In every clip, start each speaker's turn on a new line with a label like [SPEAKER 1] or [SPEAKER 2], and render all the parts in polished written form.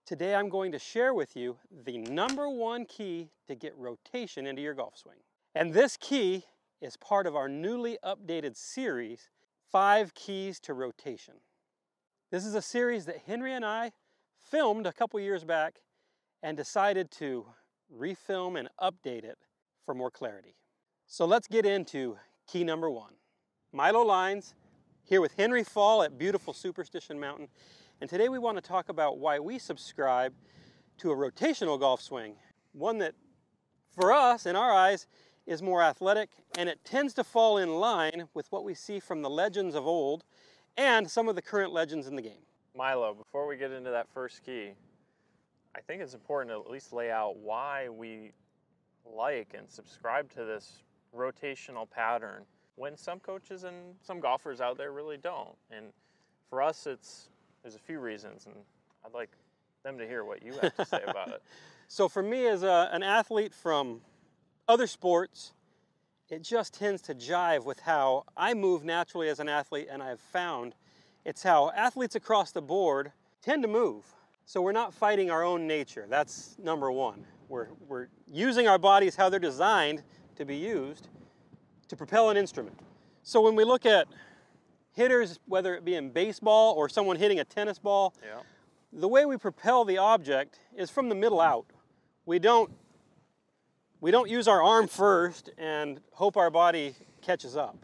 [SPEAKER 1] Today I'm going to share with you the #1 key to get rotation into your golf swing. And this key is part of our newly updated series, 5 Keys to Rotation. This is a series that Henry and I filmed a couple years back and decided to refilm and update it for more clarity. So let's get into key #1. Milo lines, here with Henry Fall at beautiful Superstition Mountain. And today we want to talk about why we subscribe to a rotational golf swing. One that, for us, in our eyes, is more athletic, and it tends to fall in line with what we see from the legends of old and some of the current legends in the game.
[SPEAKER 2] Milo, before we get into that first key, I think it's important to at least lay out why we like and subscribe to this rotational pattern when some coaches and some golfers out there really don't. And for us, there's a few reasons, and I'd like them to hear what you have to say about it.
[SPEAKER 1] So for me, as an athlete from other sports, it just tends to jive with how I move naturally as an athlete, and I've found it's how athletes across the board tend to move. So we're not fighting our own nature. That's #1. We're using our bodies how they're designed to be used to propel an instrument. So when we look at hitters, whether it be in baseball or someone hitting a tennis ball, the way we propel the object is from the middle out. We don't use our arm first and hope our body catches up.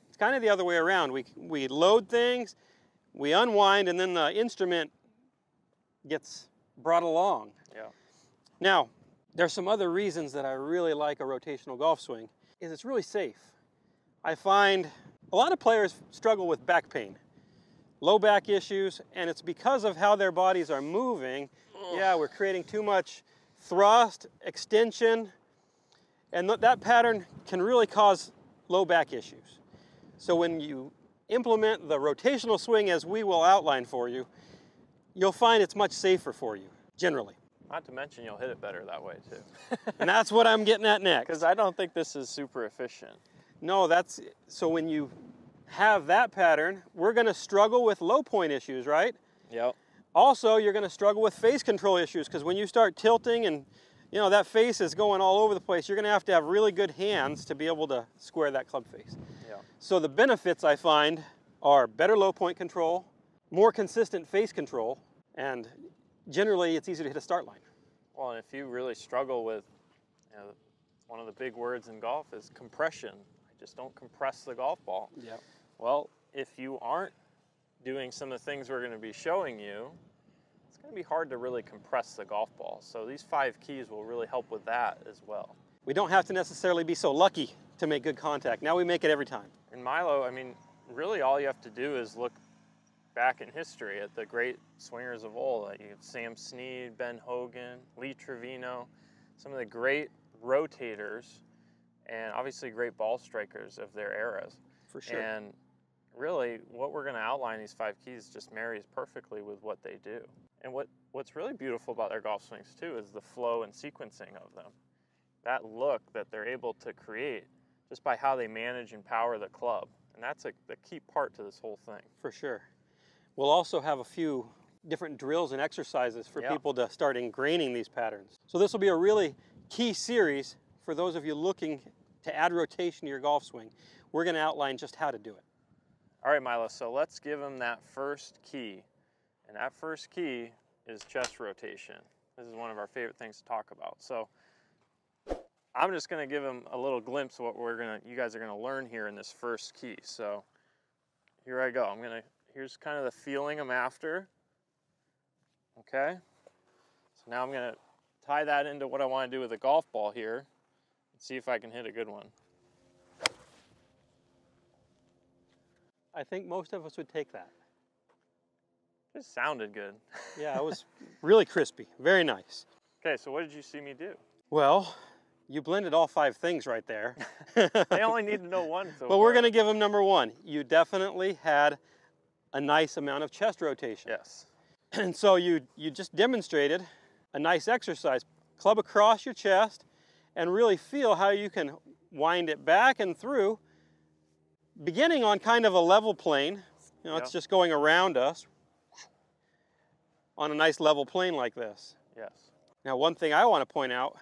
[SPEAKER 1] It's kind of the other way around. We load things, we unwind, and then the instrument gets brought along. Now, there's some other reasons that I really like a rotational golf swing, is it's really safe. I find a lot of players struggle with back pain, low back issues, and it's because of how their bodies are moving. Yeah, we're creating too much thrust, extension, and that pattern can really cause low back issues. So when you implement the rotational swing as we will outline for you, you'll find it's much safer for you, generally.
[SPEAKER 2] Not to mention you'll hit it better that way too.
[SPEAKER 1] And that's what I'm getting at next.
[SPEAKER 2] Because I don't think this is super efficient.
[SPEAKER 1] No, so when you have that pattern, we're going to struggle with low point issues, right?
[SPEAKER 2] Yep.
[SPEAKER 1] Also, you're going to struggle with face control issues, because when you start tilting and that face is going all over the place, you're going to have really good hands to be able to square that club face.
[SPEAKER 2] Yeah.
[SPEAKER 1] So the benefits I find are better low point control, more consistent face control, and generally it's easier to hit a start line.
[SPEAKER 2] Well, and if you really struggle with, one of the big words in golf is compression. I just don't compress the golf ball.
[SPEAKER 1] Yeah.
[SPEAKER 2] Well, if you aren't doing some of the things we're going to be showing you, it's going to be hard to really compress the golf ball. So these 5 keys will really help with that as well.
[SPEAKER 1] We don't have to necessarily be so lucky to make good contact. Now we make it every time.
[SPEAKER 2] In Milo, I mean, really all you have to do is look back in history at the great swingers of old. You have Sam Snead, Ben Hogan, Trevino, some of the great rotators, and obviously great ball strikers of their eras.
[SPEAKER 1] For sure.
[SPEAKER 2] And really, what we're going to outline, these 5 keys, just marries perfectly with what they do. And what's really beautiful about their golf swings too is the flow and sequencing of them. That look that they're able to create just by how they manage and power the club. And that's the key part to this whole thing.
[SPEAKER 1] For sure. We'll also have a few different drills and exercises for people to start ingraining these patterns. So this will be a really key series for those of you looking to add rotation to your golf swing. We're going to outline just how to do it.
[SPEAKER 2] All right, Milo, so let's give them that first key. And that first key is chest rotation. This is one of our favorite things to talk about. So I'm just going to give them a little glimpse of what you guys are going to learn here in this first key. So here I go. Here's kind of the feeling I'm after. Okay. So now I'm going to tie that into what I want to do with the golf ball here and see if I can hit a good one.
[SPEAKER 1] I think most of us would take that.
[SPEAKER 2] It sounded good.
[SPEAKER 1] Yeah, it was really crispy. Very nice.
[SPEAKER 2] Okay, so what did you see me do?
[SPEAKER 1] Well, you blended all 5 things right there.
[SPEAKER 2] They only need to know one.
[SPEAKER 1] But we're going to give them #1. You definitely had a nice amount of chest rotation.
[SPEAKER 2] Yes.
[SPEAKER 1] And so you just demonstrated a nice exercise. Club across your chest and really feel how you can wind it back and through, beginning on kind of a level plane. It's just going around us. on a nice level plane like this.
[SPEAKER 2] Yes.
[SPEAKER 1] Now, one thing I want to point out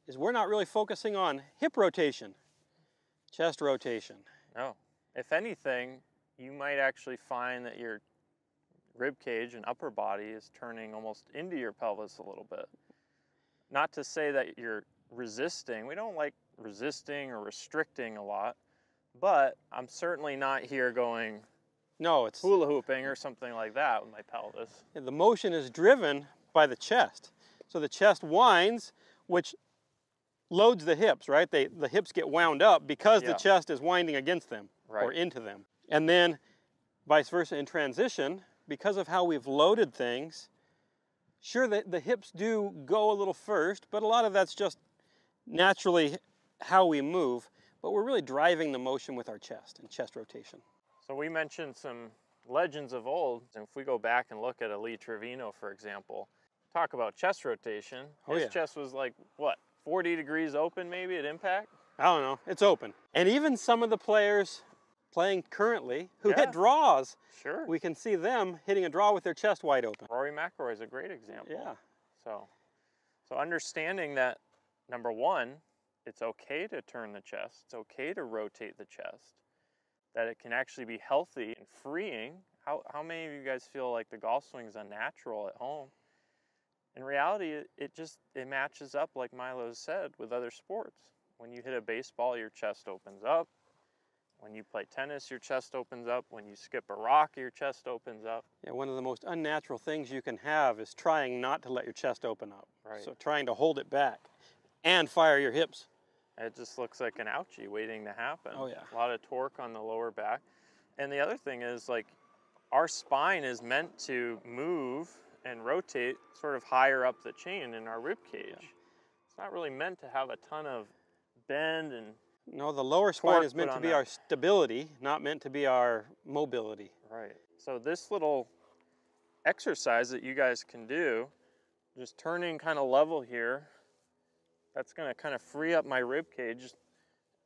[SPEAKER 1] is we're not really focusing on hip rotation, chest rotation.
[SPEAKER 2] No. If anything, you might actually find that your rib cage and upper body is turning almost into your pelvis a little bit. Not to say that you're resisting. We don't like resisting or restricting a lot, but I'm certainly not here going
[SPEAKER 1] No, it's
[SPEAKER 2] hula hooping or something like that with my pelvis.
[SPEAKER 1] the motion is driven by the chest. So the chest winds, which loads the hips, right? The hips get wound up because the chest is winding against them or into them. And then vice versa in transition, because of how we've loaded things, sure, the hips do go a little first, but a lot of that's just naturally how we move, but we're really driving the motion with our chest and chest rotation.
[SPEAKER 2] So we mentioned some legends of old, and if we go back and look at a Trevino, for example, talk about chest rotation. His chest was like, what, 40 degrees open maybe at impact?
[SPEAKER 1] I don't know, it's open. And even some of the players playing currently who hit draws, we can see them hitting a draw with their chest wide open.
[SPEAKER 2] Rory McIlroy is a great example.
[SPEAKER 1] Yeah.
[SPEAKER 2] So understanding that, number one, it's okay to turn the chest, it's okay to rotate the chest, that it can actually be healthy and freeing. How many of you guys feel like the golf swing is unnatural at home? In reality, it matches up, like Milo said, with other sports. When you hit a baseball, your chest opens up. When you play tennis, your chest opens up. When you skip a rock, your chest opens up.
[SPEAKER 1] Yeah, one of the most unnatural things you can have is trying not to let your chest open up.
[SPEAKER 2] Right.
[SPEAKER 1] So trying to hold it back and fire your hips.
[SPEAKER 2] It just looks like an ouchie waiting to happen.
[SPEAKER 1] Oh yeah.
[SPEAKER 2] A lot of torque on the lower back. And the other thing is, like, our spine is meant to move and rotate sort of higher up the chain in our rib cage. Yeah. It's not really meant to have a ton of bend and
[SPEAKER 1] no, the lower spine is meant to be our stability, not meant to be our mobility.
[SPEAKER 2] Right. So this little exercise that you guys can do, just turning kind of level here, that's going to kind of free up my rib cage,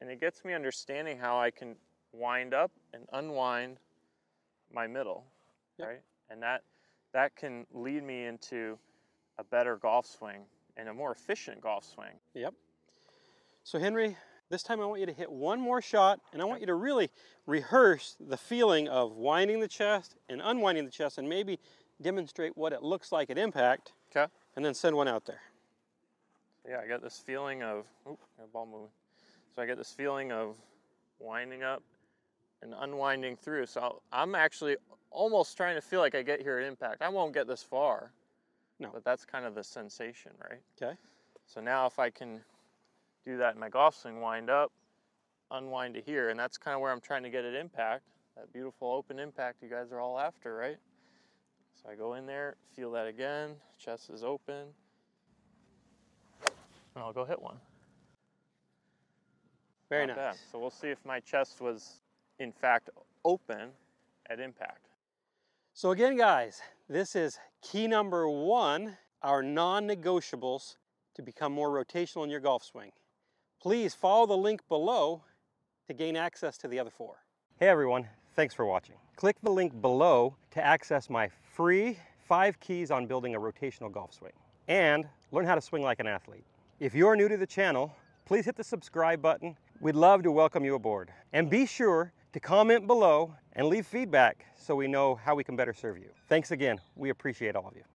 [SPEAKER 2] and it gets me understanding how I can wind up and unwind my middle, right? And that can lead me into a better golf swing and a more efficient golf swing.
[SPEAKER 1] Yep. So Henry, this time I want you to hit one more shot, and I want you to really rehearse the feeling of winding the chest and unwinding the chest, and maybe demonstrate what it looks like at impact.
[SPEAKER 2] Okay.
[SPEAKER 1] And then send one out there.
[SPEAKER 2] Yeah, I got this feeling of, got a ball moving. So I get this feeling of winding up and unwinding through. So I'm actually almost trying to feel like I get here at impact. I won't get this far.
[SPEAKER 1] No.
[SPEAKER 2] But that's kind of the sensation, right?
[SPEAKER 1] Okay.
[SPEAKER 2] So now if I can do that in my golf swing, wind up, unwind to here, and that's kind of where I'm trying to get at impact, that beautiful open impact you guys are all after, right? So I go in there, feel that again, chest is open, and I'll go hit one.
[SPEAKER 1] Very
[SPEAKER 2] Not
[SPEAKER 1] nice.
[SPEAKER 2] bad. So we'll see if my chest was, in fact, open at impact.
[SPEAKER 1] So again, guys, this is key number one, our non-negotiables to become more rotational in your golf swing. Please follow the link below to gain access to the other four. Hey everyone, thanks for watching. Click the link below to access my free 5 keys on building a rotational golf swing and learn how to swing like an athlete. If you're new to the channel, please hit the subscribe button. We'd love to welcome you aboard. And be sure to comment below and leave feedback so we know how we can better serve you. Thanks again. We appreciate all of you.